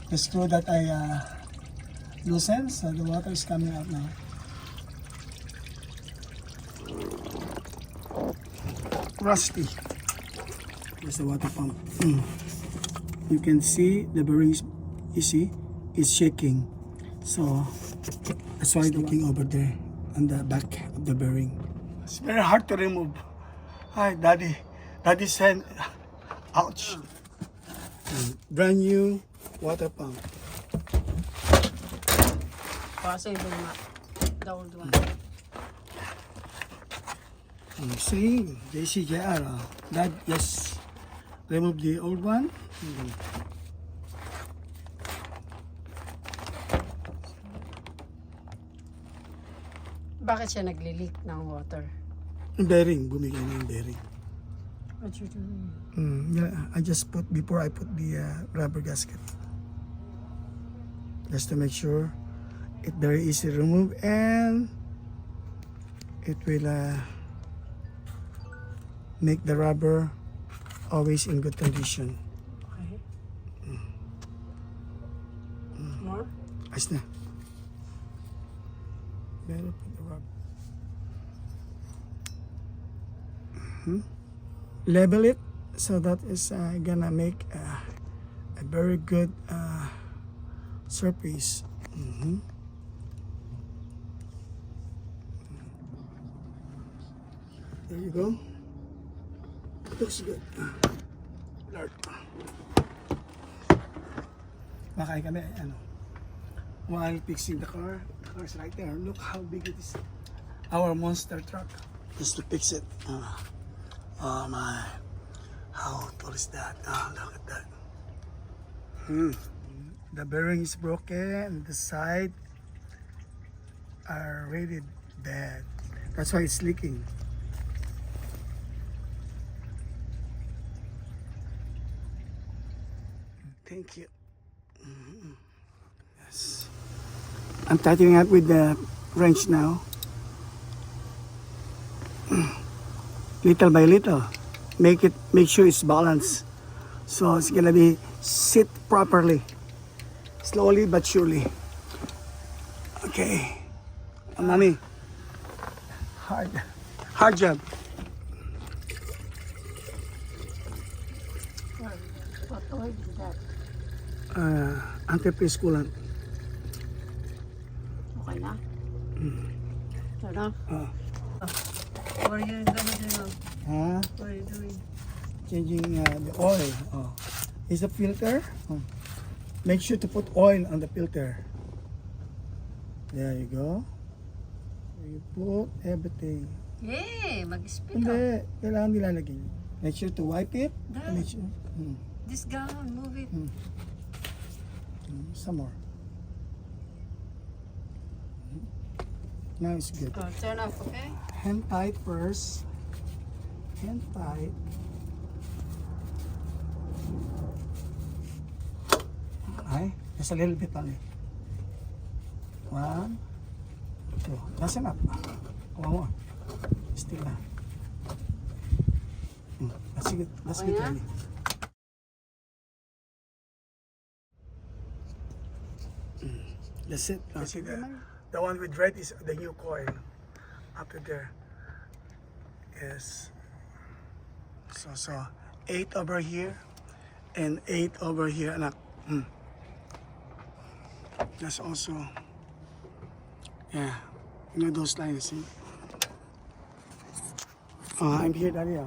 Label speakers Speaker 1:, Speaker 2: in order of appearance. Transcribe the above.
Speaker 1: the screw that I loosened, so the water is coming out now. Rusty. There's the water pump. You can see the bearings, you see, it's shaking. So that's why looking over there on the back of the bearing. It's very hard to remove. Hi, Daddy said, ouch. Brand new water pump.
Speaker 2: Kasi the old one.
Speaker 1: I'm saying, JCJR, that just remove the old one.
Speaker 2: Bakit siya nagli-leak ng water?
Speaker 1: Bearing, bumigay na yung bearing.
Speaker 2: What you doing?
Speaker 1: Yeah, I just put, before I put the rubber gasket. Just to make sure it very easy to remove and it will make the rubber always in good condition.
Speaker 2: Okay. More?
Speaker 1: Ayos na. Better put the rubber. Level it so that is gonna make a very good surface. There you go. Looks good. Lord. Makay kami, ano. While fixing the car is right there. Look how big it is. Our monster truck. Just to fix it. Oh my. How tall is that? Oh, look at that. The bearing is broken. The side are really bad. That's why it's leaking. Thank you. Yes. I'm tightening up with the wrench now. Little by little. Make sure it's balanced. So it's gonna be sit properly. Slowly but surely. Okay. Mommy. Hard job.
Speaker 2: What oil is that?
Speaker 1: Antifreeze coolant.
Speaker 2: Okay na? Ito na? What are you gonna do now?
Speaker 1: Huh?
Speaker 2: What are you doing?
Speaker 1: Changing the oil. Oh. Is the filter? Oh. Make sure to put oil on the filter. There you go. You put everything.
Speaker 2: Yay! Mag-spit
Speaker 1: Hindi,
Speaker 2: oh.
Speaker 1: kailangan nilalagay. Make sure to wipe it.
Speaker 2: Dad.
Speaker 1: Make sure.
Speaker 2: This gown, move it.
Speaker 1: Some more. Now it's good.
Speaker 2: Oh, turn off, okay?
Speaker 1: Hand tight first. Hand tight. Okay, just a little bit only. 1, 2. That's enough. One more. Still na. That's good. That's
Speaker 2: Okay
Speaker 1: good.
Speaker 2: na?
Speaker 1: Really. That's it. See the one with red is the new coil. After there is so 8 over here and 8 over here. Anak. That's also, yeah, you know those lines. See? I'm here, Daddy.